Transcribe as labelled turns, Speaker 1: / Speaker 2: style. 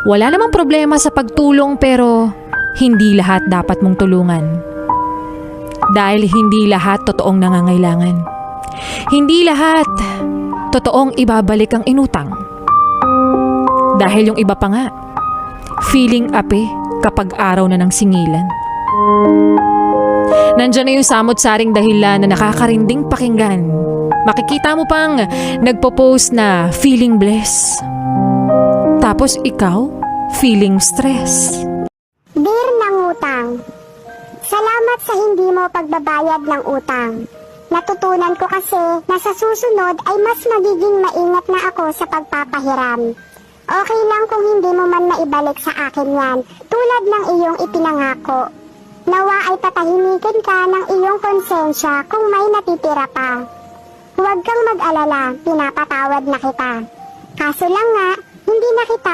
Speaker 1: Wala namang problema sa pagtulong pero hindi lahat dapat mong tulungan. Dahil hindi lahat totoong nangangailangan. Hindi lahat totoong ibabalik ang inutang. Dahil yung iba pa nga, feeling ape kapag araw na ng singilan. Nandiyan na yung samot-saring dahilan na nakakarinding pakinggan. Makikita mo pang nagpo-post na feeling blessed. Tapos ikaw, feeling stress.
Speaker 2: Dear nangutang, salamat sa hindi mo pagbabayad ng utang. Natutunan ko kasi na sa susunod ay mas magiging maingat na ako sa pagpapahiram. Okay lang kung hindi mo man maibalik sa akin yan, tulad ng iyong ipinangako. Nawa ay patahimikin ka ng iyong konsensya kung may natitira pa. Huwag kang mag-alala, pinapatawad na kita. Kaso lang nga, hindi na kita